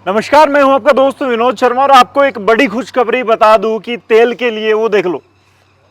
नमस्कार, मैं हूं आपका दोस्त विनोद शर्मा और आपको एक बड़ी खुशखबरी बता दूं कि तेल के लिए वो देख लो,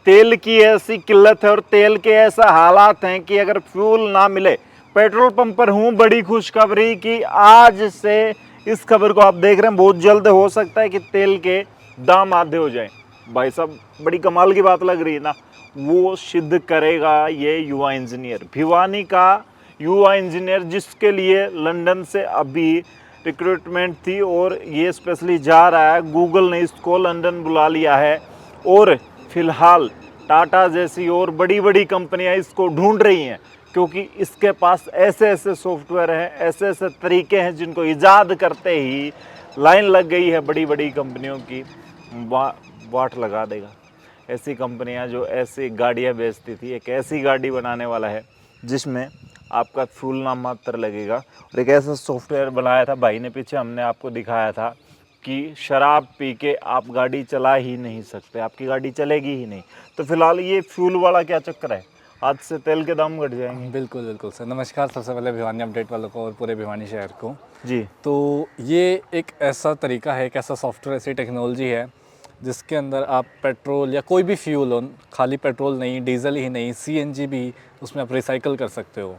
तेल की ऐसी किल्लत है और तेल के ऐसा हालात हैं कि अगर फ्यूल ना मिले। पेट्रोल पंप पर हूं, बड़ी खुशखबरी कि आज से इस खबर को आप देख रहे हैं, बहुत जल्द हो सकता है कि तेल के दाम आधे हो जाएं। भाई साहब, बड़ी कमाल की बात लग रही है ना। वो सिद्ध करेगा ये युवा इंजीनियर, भिवानी का युवा इंजीनियर, जिसके लिए लंदन से अभी रिक्रूटमेंट थी और ये स्पेशली जा रहा है। गूगल ने इसको लंदन बुला लिया है और फिलहाल टाटा जैसी और बड़ी बड़ी कंपनियां इसको ढूंढ रही हैं, क्योंकि इसके पास ऐसे ऐसे सॉफ्टवेयर हैं, ऐसे ऐसे तरीके हैं जिनको ईजाद करते ही लाइन लग गई है बड़ी बड़ी कंपनियों की। वाट लगा देगा। ऐसी कंपनियां जो ऐसी गाड़ियां बेचती थी, एक ऐसी गाड़ी बनाने वाला है जिसमें आपका फ्यूल नाम मात्र लगेगा। और एक ऐसा सॉफ्टवेयर बनाया था भाई ने, पीछे हमने आपको दिखाया था कि शराब पी के आप गाड़ी चला ही नहीं सकते, आपकी गाड़ी चलेगी ही नहीं। तो फिलहाल ये फ्यूल वाला क्या चक्कर है, आज से तेल के दाम घट जाएंगे। बिल्कुल बिल्कुल सर। नमस्कार सबसे पहले भिवानी अपडेट वालों को और पूरे भिवानी शहर को जी। तो ये एक ऐसा तरीका है, एक ऐसा सॉफ्टवेयर, ऐसी टेक्नोलॉजी है जिसके अंदर आप पेट्रोल या कोई भी फ्यूल हो, खाली पेट्रोल नहीं, डीजल ही नहीं, सीएनजी भी उसमें आप रिसाइकल कर सकते हो।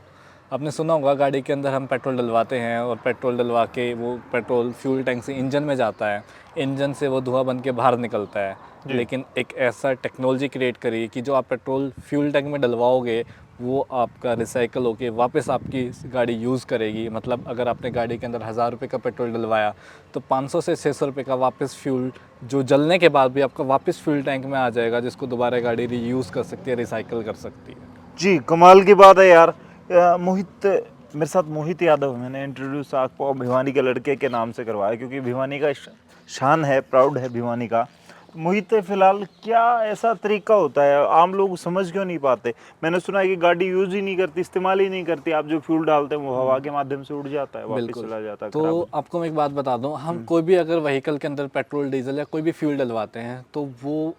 आपने सुना होगा गाड़ी के अंदर हम पेट्रोल डलवाते हैं और पेट्रोल डलवा के वो पेट्रोल फ्यूल टैंक से इंजन में जाता है, इंजन से वो धुआं बन के बाहर निकलता है। लेकिन एक ऐसा टेक्नोलॉजी क्रिएट करी कि जो आप पेट्रोल फ्यूल टैंक में डलवाओगे वो आपका रिसाइकल होके वापस आपकी गाड़ी यूज़ करेगी। मतलब अगर आपने गाड़ी के अंदर 1000 रुपये का पेट्रोल डलवाया तो 500 से 600 रुपये का वापस फ्यूल जो जलने के बाद भी आपका वापस फ्यूल टैंक में आ जाएगा, जिसको दोबारा गाड़ी रीयूज़ कर सकती है, रिसाइकल कर सकती है। जी, कमाल की बात है यार। मोहित, मेरे साथ मोहित यादव, मैंने इंट्रोड्यूस आपको भिवानी के लड़के के नाम से करवाया क्योंकि भिवानी का शान है, प्राउड है भिवानी का। मोहित, फिलहाल क्या ऐसा तरीका होता है, आम लोग समझ क्यों नहीं पाते? मैंने सुना है कि गाड़ी यूज़ ही नहीं करती, इस्तेमाल ही नहीं करती, आप जो फ्यूल डालते हैं वो हवा के माध्यम से उड़ जाता है, वापस बिल्कुल। चला जाता है, तो खराब हो। आपको मैं एक बात बता दूं, हम कोई भी अगर व्हीकल के अंदर पेट्रोल, डीजल या कोई भी फ्यूल डलवाते हैं तो वो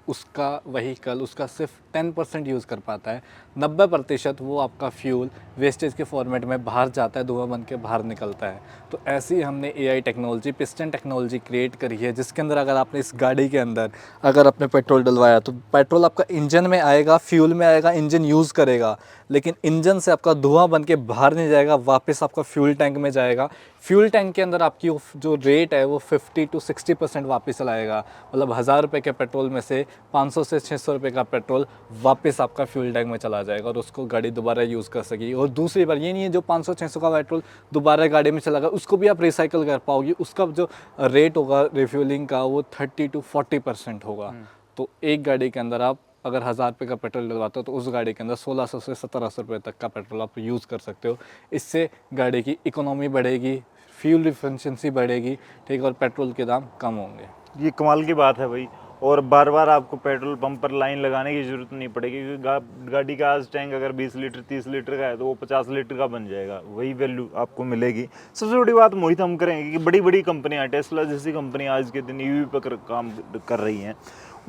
उसका व्हीकल उसका सिर्फ 10% यूज़ कर पाता है। 90% वो आपका फ्यूल वेस्टेज के फॉर्मेट में बाहर जाता है, धुआं बन के बाहर निकलता है। तो ऐसी हमने AI technology, piston technology create करी है, जिसके अंदर अगर आपने इस गाड़ी के अंदर अगर आपने पेट्रोल डलवाया तो पेट्रोल आपका इंजन में आएगा, फ्यूल में आएगा, इंजन यूज़ करेगा, लेकिन इंजन से आपका धुआं बन के बाहर नहीं जाएगा, वापस आपका फ्यूल टैंक में जाएगा। फ्यूल टैंक के अंदर आपकी जो रेट है वो 50 to 60% वापस चलाएगा। मतलब 1000 रुपये के पेट्रोल में से 500 से 600 रुपये का पेट्रोल वापस आपका फ्यूल टैंक में चला जाएगा और उसको गाड़ी दोबारा यूज़ कर सकेगी। और दूसरी बार ये नहीं है जो 500-600 का पेट्रोल दोबारा गाड़ी में चला गया उसको भी आप रिसाइकल कर पाओगे। उसका जो रेट होगा रिफ्यूलिंग का वो 30 to 40% होगा। तो एक गाड़ी के अंदर आप अगर 1000 रुपये का पेट्रोल डलवाते हो तो उस गाड़ी के अंदर 1600 से 1700 रुपये तक का पेट्रोल आप यूज़ कर सकते हो। इससे गाड़ी की इकोनॉमी बढ़ेगी, फ्यूल इफिशिएंसी बढ़ेगी, ठीक, और पेट्रोल के दाम कम होंगे। ये कमाल की बात है भाई। और बार बार आपको पेट्रोल पंप पर लाइन लगाने की ज़रूरत नहीं पड़ेगी, क्योंकि गाड़ी का आज टैंक अगर 20 लीटर 30 लीटर का है तो वो 50 लीटर का बन जाएगा, वही वैल्यू आपको मिलेगी। सबसे बड़ी बात मोहित हम करेंगे कि बड़ी बड़ी कंपनियां, टेस्ला जैसी कंपनियां आज के दिन ईवी पर काम कर रही हैं,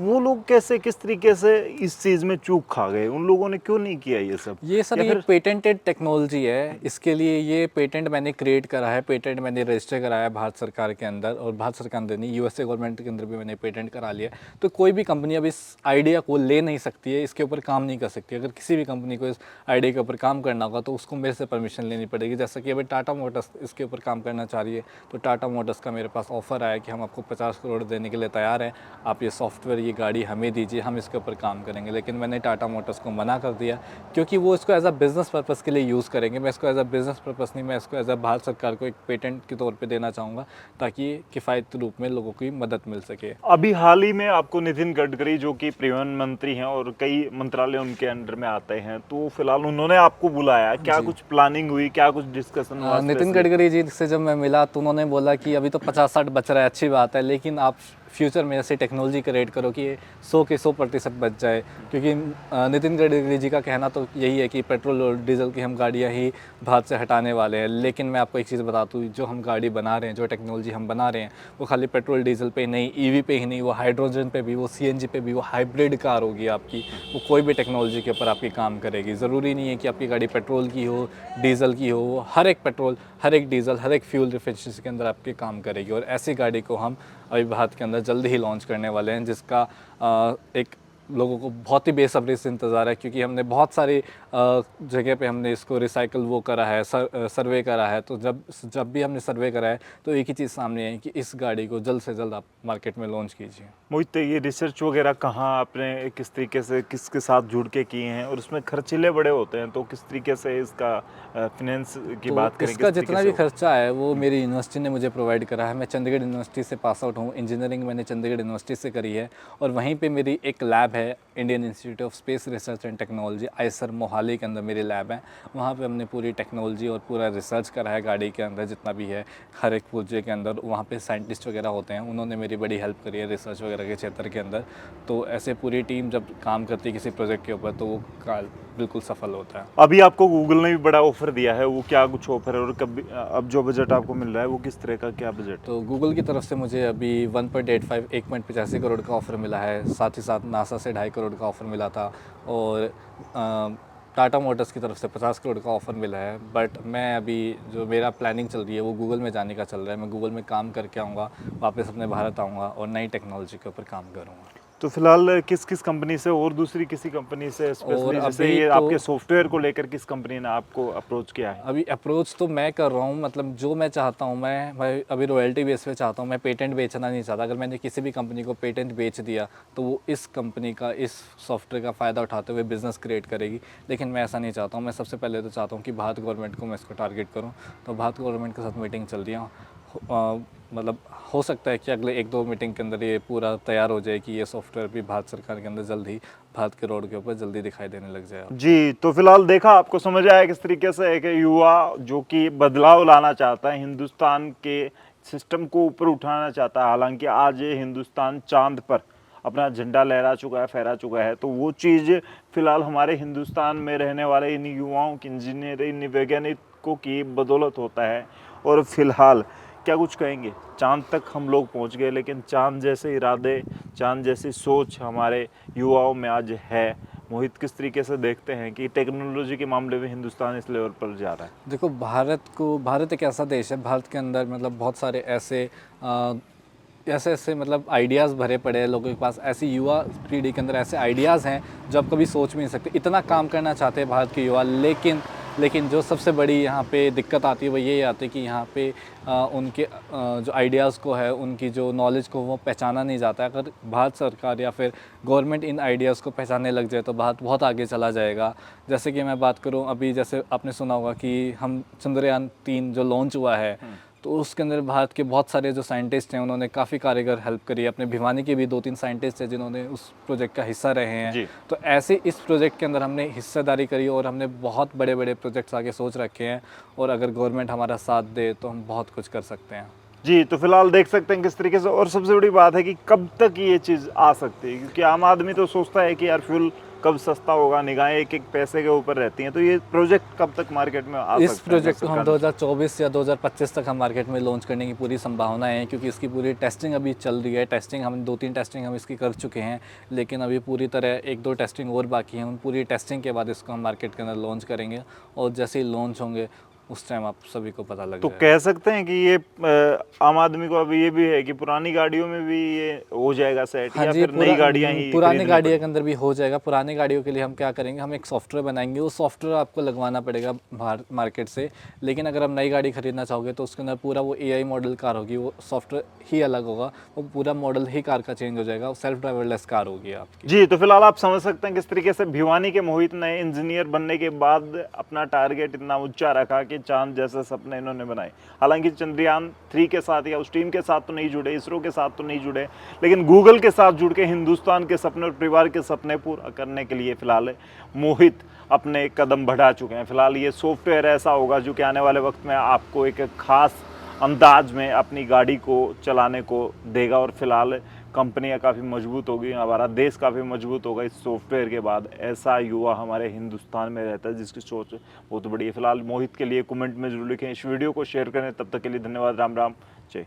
वो लोग कैसे, किस तरीके से इस चीज़ में चूक खा गए? उन लोगों ने क्यों नहीं किया ये सब? ये सर, ये पेटेंटेड टेक्नोलॉजी है। इसके लिए ये पेटेंट मैंने क्रिएट करा है, पेटेंट मैंने रजिस्टर कराया है भारत सरकार के अंदर, और भारत सरकार ने नहीं, यूएसए गवर्नमेंट के अंदर भी मैंने पेटेंट करा लिया। तो कोई भी कंपनी अब इस आइडिया को ले नहीं सकती है, इसके ऊपर काम नहीं कर सकती। अगर किसी भी कंपनी को इस आइडिया के ऊपर काम करना होगा तो उसको मेरे से परमिशन लेनी पड़ेगी। जैसा कि अभी टाटा मोटर्स इसके ऊपर काम करना चाह रही है, तो टाटा मोटर्स का मेरे पास ऑफर आया कि हम आपको 50 करोड़ देने के लिए तैयार हैं, आप ये सॉफ्टवेयर, ये गाड़ी हमें दीजिए, हम इसके ऊपर काम करेंगे। लेकिन मैंने टाटा मोटर्स को मना कर दिया क्योंकि वो इसको एज अ बिज़नेस पर्पस के लिए यूज़ करेंगे। मैं इसको एज अ बिज़नेस पर्पस नहीं, मैं इसको एज अ भारत सरकार को एक पेटेंट के तौर पे देना चाहूँगा, ताकि किफ़ायती रूप में लोगों की मदद मिल सके। अभी हाल ही में आपको नितिन गडकरी, जो कि परिवहन मंत्री हैं और कई मंत्रालय उनके अंडर में आते हैं, तो फिलहाल उन्होंने आपको बुलाया, क्या कुछ प्लानिंग हुई, क्या कुछ डिस्कशन हुआ? नितिन गडकरी जी से जब मैं मिला तो उन्होंने बोला कि अभी तो 50-60 बच रहा है, अच्छी बात है, लेकिन आप फ्यूचर में ऐसी टेक्नोलॉजी क्रिएट करो कि 100 के 100% बच जाए। क्योंकि नितिन गडकरी जी का कहना तो यही है कि पेट्रोल और डीजल की हम गाड़ियाँ ही भारत से हटाने वाले हैं। लेकिन मैं आपको एक चीज़ बता दूँ, जो हम गाड़ी बना रहे हैं, जो टेक्नोलॉजी हम बना रहे हैं, वो खाली पेट्रोल डीजल पे नहीं, ईवी पे ही नहीं, वो हाइड्रोजन पे भी, वो सीएनजी पे भी, वो हाइब्रिड कार होगी आपकी, वो कोई भी टेक्नोलॉजी के ऊपर आपकी काम करेगी। ज़रूरी नहीं है कि आपकी गाड़ी पेट्रोल की हो, डीजल की हो, वो हर एक पेट्रोल, हर एक डीजल, हर एक फ्यूल एफिशिएंसी के अंदर आपकी काम करेगी। और ऐसी गाड़ी को हम अभी भारत के अंदर जल्द ही लॉन्च करने वाले हैं, जिसका एक लोगों को बहुत ही बेसब्री से इंतज़ार है, क्योंकि हमने बहुत सारी जगह पे हमने इसको रिसाइकल वो करा है, सर्वे करा है। तो जब भी हमने सर्वे करा है तो एक ही चीज़ सामने आई कि इस गाड़ी को जल्द से जल्द आप मार्केट में लॉन्च कीजिए। मोहित, ये रिसर्च वगैरह कहाँ आपने किस तरीके से किसके साथ जुड़ के किए हैं, और उसमें खर्चीले बड़े होते हैं, तो किस तरीके से इसका फिनेंस की बात करें, इसका किस तरीके जितना से भी खर्चा है वो मेरी यूनिवर्सिटी ने मुझे प्रोवाइड करा है। मैं चंडीगढ़ यूनिवर्सिटी से पास आउट हूँ, इंजीनियरिंग मैंने चंडीगढ़ यूनिवर्सिटी से करी है, और वहीं पे मेरी एक लैब है, Indian institute of space research and technology, ISR Mohali के अंदर मेरी लैब है। वहाँ पे हमने पूरी टेक्नोलॉजी और पूरा रिसर्च करा है गाड़ी के अंदर जितना भी है, हर एक पुर्जे के अंदर। वहाँ पे साइंटिस्ट वगैरह होते हैं, उन्होंने मेरी बड़ी हेल्प करी है रिसर्च वगैरह के क्षेत्र के अंदर। तो ऐसे पूरी टीम जब काम करती है किसी प्रोजेक्ट के ऊपर तो वो बिल्कुल सफल होता है। अभी आपको गूगल ने भी बड़ा ऑफर दिया है, वो क्या कुछ ऑफर है, और कब अब जो बजट आपको मिल रहा है वो किस तरह का, क्या बजट? तो गूगल की तरफ से मुझे अभी 1.85 करोड़ का ऑफ़र मिला है। साथ ही साथ नासा से 2.5 करोड़ का ऑफ़र मिला था, और टाटा मोटर्स की तरफ से 50 करोड़ का ऑफ़र मिला है। बट मैं अभी जो मेरा प्लानिंग चल रही है वो गूगल में जाने का चल रहा है। मैं गूगल में काम करके आऊँगा, वापस अपने भारत आऊँगा और नई टेक्नोलॉजी के ऊपर काम करूँगा। तो फिलहाल किस किस कंपनी से, और दूसरी किसी कंपनी से स्पेशली, जैसे अभी ये तो आपके सॉफ्टवेयर को लेकर किस कंपनी ने आपको अप्रोच किया है? अभी अप्रोच तो मैं कर रहा हूँ, मतलब जो मैं चाहता हूँ, मैं अभी रॉयल्टी बेस पे चाहता हूँ, मैं पेटेंट बेचना नहीं चाहता। अगर मैंने किसी भी कंपनी को पेटेंट बेच दिया तो वो इस कंपनी का, इस सॉफ्टवेयर का फ़ायदा उठाते हुए बिज़नेस क्रिएट करेगी, लेकिन मैं ऐसा नहीं चाहता हूँ। मैं सबसे पहले तो चाहता हूँ कि भारत गवर्नमेंट को मैं इसको टारगेट करूँ। तो भारत गवर्नमेंट के साथ मीटिंग चल रही है, मतलब हो सकता है कि अगले 1-2 मीटिंग के अंदर ये पूरा तैयार हो जाए कि ये सॉफ्टवेयर भी भारत सरकार के अंदर जल्द ही भारत के रोड के ऊपर जल्दी दिखाई देने लग जाए। जी, तो फिलहाल देखा, आपको समझ आया किस तरीके से एक युवा जो कि बदलाव लाना चाहता है, हिंदुस्तान के सिस्टम को ऊपर उठाना चाहता है। हालांकि आज ये हिंदुस्तान चांद पर अपना झंडा लहरा चुका है, फहरा चुका है, तो वो चीज़ फिलहाल हमारे हिंदुस्तान में रहने वाले इन युवाओं की, इंजीनियर, इन वैज्ञानिकों की बदौलत होता है। और फिलहाल क्या कुछ कहेंगे, चांद तक हम लोग पहुंच गए, लेकिन चांद जैसे इरादे, चांद जैसी सोच हमारे युवाओं में आज है। मोहित, किस तरीके से देखते हैं कि टेक्नोलॉजी के मामले में हिंदुस्तान इस लेवल पर जा रहा है? देखो, भारत एक ऐसा देश है, भारत के अंदर मतलब बहुत सारे ऐसे मतलब आइडियाज़ भरे पड़े हैं लोगों के पास। ऐसी युवा पीढ़ी के अंदर ऐसे आइडियाज़ हैं जो आप कभी सोच भी नहीं सकते। इतना काम करना चाहते हैं भारत के युवा, लेकिन जो सबसे बड़ी यहाँ पे दिक्कत आती है वो ये आती है कि यहाँ पे उनके जो आइडियाज़ को है, उनकी जो नॉलेज को वो पहचाना नहीं जाता है। अगर भारत सरकार या फिर गवर्नमेंट इन आइडियाज़ को पहचानने लग जाए तो भारत बहुत आगे चला जाएगा। जैसे कि मैं बात करूँ, अभी जैसे आपने सुना होगा कि हम चंद्रयान 3 जो लॉन्च हुआ है, तो उसके अंदर भारत के बहुत सारे जो साइंटिस्ट हैं उन्होंने काफ़ी कारगर हेल्प करी है। अपने भिवानी के भी 2-3 साइंटिस्ट हैं जिन्होंने उस प्रोजेक्ट का हिस्सा रहे हैं। तो ऐसे इस प्रोजेक्ट के अंदर हमने हिस्सेदारी करी और हमने बहुत बड़े बड़े प्रोजेक्ट्स आगे सोच रखे हैं, और अगर गवर्नमेंट हमारा साथ दे तो हम बहुत कुछ कर सकते हैं। जी, तो फिलहाल देख सकते हैं किस तरीके से, और सबसे बड़ी बात है कि कब तक ये चीज़ आ सकती है, क्योंकि आम आदमी तो सोचता है कि यार फ्यूल कब सस्ता होगा, निगाहें एक एक पैसे के ऊपर रहती हैं। तो ये प्रोजेक्ट कब तक मार्केट में आ सकता है? इस प्रोजेक्ट को हम 2024 या 2025 तक हम मार्केट में लॉन्च करने की पूरी संभावना है, क्योंकि इसकी पूरी टेस्टिंग अभी चल रही है। टेस्टिंग हम 2-3 टेस्टिंग हम इसकी कर चुके हैं, लेकिन अभी पूरी तरह 1-2 टेस्टिंग और बाकी हैं। उन पूरी टेस्टिंग के बाद इसको हम मार्केट के अंदर लॉन्च करेंगे, और जैसे ही लॉन्च होंगे उस टाइम आप सभी को पता लग तो जाएगा। कह सकते हैं कि ये आम आदमी को अभी ये भी है कि पुरानी गाड़ियों में भी ये हो जाएगा सेट, या फिर नई गाड़ियां ही पुरानी गाड़ियों के अंदर भी हो जाएगा। पुरानी गाड़ियों के लिए हम क्या करेंगे, हम एक सॉफ्टवेयर बनाएंगे, वो सॉफ्टवेयर आपको लगवाना पड़ेगा बाहर मार्केट से। लेकिन अगर आप नई गाड़ी खरीदना चाहोगे तो उसके अंदर पूरा वो AI मॉडल कार होगी, वो सॉफ्टवेयर ही अलग होगा, वो पूरा मॉडल ही कार का चेंज हो जाएगा, सेल्फ ड्राइवरलेस कार होगी आपकी। जी, तो फिलहाल आप समझ सकते हैं किस तरीके से भिवानी के मोहित ने इंजीनियर बनने के बाद अपना टारगेट इतना ऊंचा रखा कि चांद जैसे सपने इन्होंने बनाए। हालांकि चंद्रयान 3 के साथ या उस टीम के साथ तो नहीं जुड़े, इसरो के साथ तो नहीं जुड़े, लेकिन गूगल के साथ जुड़ के हिंदुस्तान के सपने और परिवार के सपने पूरा करने के लिए फिलहाल मोहित अपने कदम बढ़ा चुके हैं। फिलहाल ये सॉफ्टवेयर ऐसा होगा जो कि आने वाले वक्त में आपको एक खास अंदाज में अपनी गाड़ी को चलाने को देगा, और फिलहाल कंपनियां काफ़ी मजबूत होगी, हमारा देश काफ़ी मजबूत होगा इस सॉफ्टवेयर के बाद। ऐसा युवा हमारे हिंदुस्तान में रहता है जिसकी सोच बहुत बड़ी है। फिलहाल मोहित के लिए कमेंट में जरूर लिखें, इस वीडियो को शेयर करें। तब तक के लिए धन्यवाद। राम राम, जय।